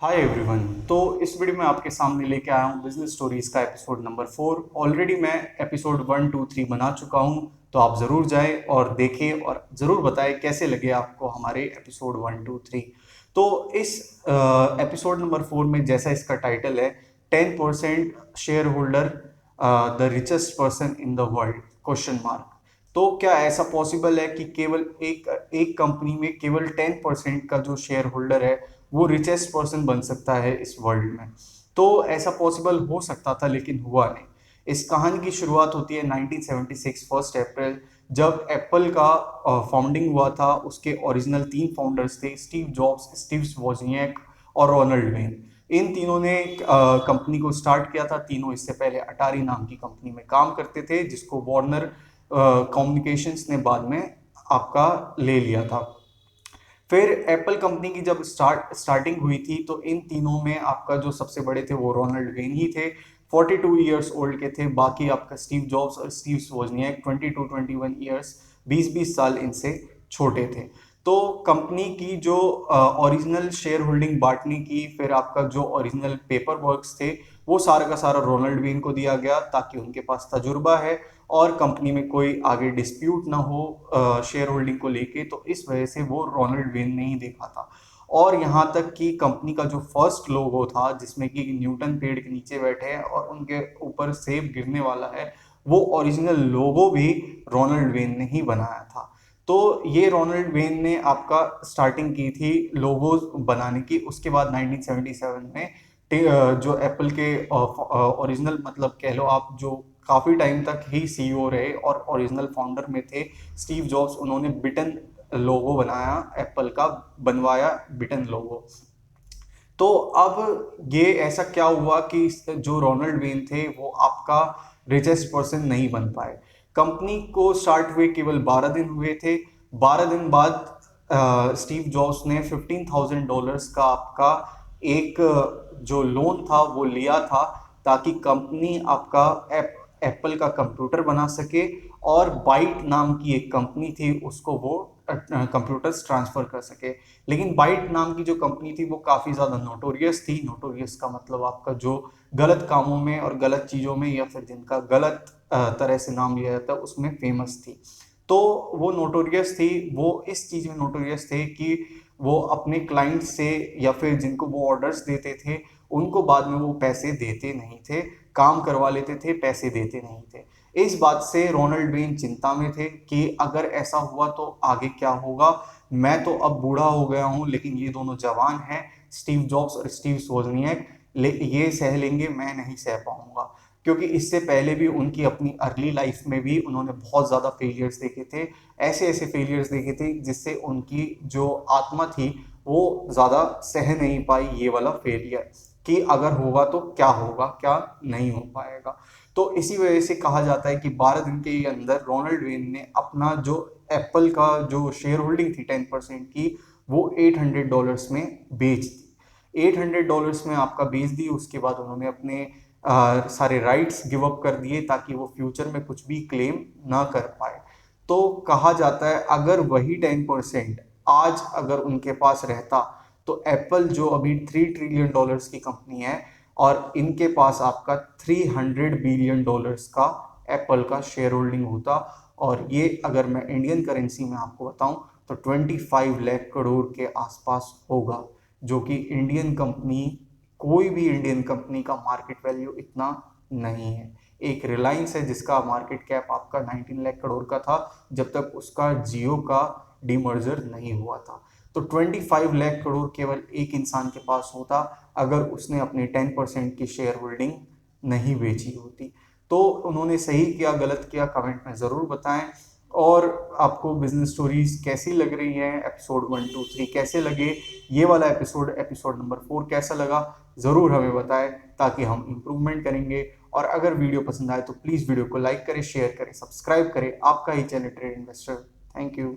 Hi everyone. तो इस video में आपके सामने लेके आया हूँ बिजनेस स्टोरीज का एपिसोड नंबर 4। ऑलरेडी मैं एपिसोड 1, 2, 3 बना चुका हूँ, तो आप ज़रूर जाएं और देखें और ज़रूर बताएं कैसे लगे आपको हमारे एपिसोड 1, 2, 3। तो इस एपिसोड नंबर 4 में जैसा इसका टाइटल है, 10% share holder the richest person in the world question mark. तो क्या ऐसा पॉसिबल है कि केवल एक एक कंपनी में केवल 10% का जो शेयर होल्डर है वो रिचेस्ट पर्सन बन सकता है इस वर्ल्ड में? तो ऐसा पॉसिबल हो सकता था लेकिन हुआ नहीं। इस कहानी की शुरुआत होती है 1976 फर्स्ट अप्रैल, जब एप्पल का फाउंडिंग हुआ था। उसके ओरिजिनल 3 फाउंडर्स थे, स्टीव जॉब्स, स्टीव वोजनिएक और रोनाल्ड वेन। इन तीनों ने कंपनी को स्टार्ट किया था। तीनों इससे पहले अटारी नाम की कंपनी में काम करते थे, जिसको वार्नर कम्युनिकेशंस ने बाद में आपका ले लिया था। फिर एप्पल कंपनी की जब स्टार्टिंग हुई थी तो इन तीनों में आपका जो सबसे बड़े थे वो रोनाल्ड वेन ही थे। 42 ईयर्स ओल्ड के थे। बाकी आपका स्टीव जॉब्स और स्टीव वोजनिएक 22-21 ईयर्स, 20-20 साल इनसे छोटे थे। तो कंपनी की जो ओरिजिनल शेयर होल्डिंग बांटने की, फिर आपका जो ओरिजिनल पेपर वर्क्स थे, वो सारा का सारा रोनाल्ड वेन को दिया गया, ताकि उनके पास तजुर्बा है और कंपनी में कोई आगे डिस्प्यूट ना हो शेयर होल्डिंग को लेके। तो इस वजह से वो रोनाल्ड वेन ने ही देखा था। और यहाँ तक कि कंपनी का जो फर्स्ट लोगो था, जिसमें कि न्यूटन पेड़ के नीचे बैठे हैं और उनके ऊपर सेब गिरने वाला है, वो ओरिजिनल लोगो भी रोनाल्ड वेन ने ही बनाया था। तो ये रोनाल्ड वेन ने आपका स्टार्टिंग की थी लोगोज बनाने की। उसके बाद 1977 में जो एप्पल के ओरिजिनल, मतलब कह लो आप, जो काफ़ी टाइम तक ही सीईओ रहे और ओरिजिनल फाउंडर में थे, स्टीव जॉब्स, उन्होंने बिटन लोगो बनाया, एप्पल का बनवाया बिटन लोगो। तो अब ये ऐसा क्या हुआ कि जो रोनाल्ड वेन थे वो आपका रिचेस्ट पर्सन नहीं बन पाए। कंपनी को स्टार्ट हुए केवल 12 दिन हुए थे। 12 दिन बाद स्टीव जॉब्स ने $15,000 का आपका एक जो लोन था वो लिया था, ताकि कंपनी आपका एप्पल का कंप्यूटर बना सके, और बाइट नाम की एक कंपनी थी उसको वो कंप्यूटर्स ट्रांसफर कर सके। लेकिन बाइट नाम की जो कंपनी थी वो काफ़ी ज़्यादा नोटोरियस थी। नोटोरियस का मतलब आपका जो गलत कामों में और गलत चीज़ों में, या फिर जिनका गलत तरह से नाम लिया जाता है, उसमें फेमस थी। तो वो नोटोरियस थी, वो इस चीज़ में नोटोरियस थे कि वो अपने क्लाइंट से या फिर जिनको वो ऑर्डर्स देते थे उनको बाद में वो पैसे देते नहीं थे। काम करवा लेते थे, पैसे देते नहीं थे। इस बात से रोनाल्ड वेन चिंता में थे कि अगर ऐसा हुआ तो आगे क्या होगा। मैं तो अब बूढ़ा हो गया हूँ, लेकिन ये दोनों जवान हैं, स्टीव जॉब्स और स्टीव वोजनिएक, ये सह लेंगे, मैं नहीं सह पाऊंगा। क्योंकि इससे पहले भी उनकी अपनी अर्ली लाइफ में भी उन्होंने बहुत ज़्यादा फेलियर्स देखे थे। ऐसे ऐसे फेलियर्स देखे थे जिससे उनकी जो आत्मा थी वो ज़्यादा सह नहीं पाई ये वाला फेलियर, कि अगर होगा तो क्या होगा, क्या नहीं हो पाएगा। तो इसी वजह से कहा जाता है कि 12 दिन के अंदर रोनाल्ड वेन ने अपना जो एप्पल का जो शेयर होल्डिंग थी 10% की, वो $800 में बेच दी। $800 में आपका बेच दी। उसके बाद उन्होंने अपने सारे राइट्स गिव अप कर दिए, ताकि वो फ्यूचर में कुछ भी क्लेम ना कर पाए। तो कहा जाता है अगर वही 10% आज अगर उनके पास रहता, तो एप्पल जो अभी $3 ट्रिलियन की कंपनी है, और इनके पास आपका $300 बिलियन का एप्पल का शेयर होल्डिंग होता। और ये अगर मैं इंडियन करेंसी में आपको बताऊं तो 25 लाख करोड़ के आसपास होगा, जो कि इंडियन कंपनी, कोई भी इंडियन कंपनी का मार्केट वैल्यू इतना नहीं है। एक रिलायंस है जिसका मार्केट कैप आपका 19 लाख करोड़ का था, जब तक उसका जियो का डीमर्जर नहीं हुआ था। तो 25 लाख करोड़ केवल एक इंसान के पास होता, अगर उसने अपनी 10% की शेयर होल्डिंग नहीं बेची होती। तो उन्होंने सही किया, गलत किया, कमेंट में ज़रूर बताएं। और आपको बिजनेस स्टोरीज कैसी लग रही हैं, एपिसोड 1, 2, 3 कैसे लगे, ये वाला एपिसोड नंबर 4 कैसा लगा, ज़रूर हमें बताएं, ताकि हम इम्प्रूवमेंट करेंगे। और अगर वीडियो पसंद आए तो प्लीज़ वीडियो को लाइक करें, शेयर करें, सब्सक्राइब करें। आपका ही channel trade investor. Thank you.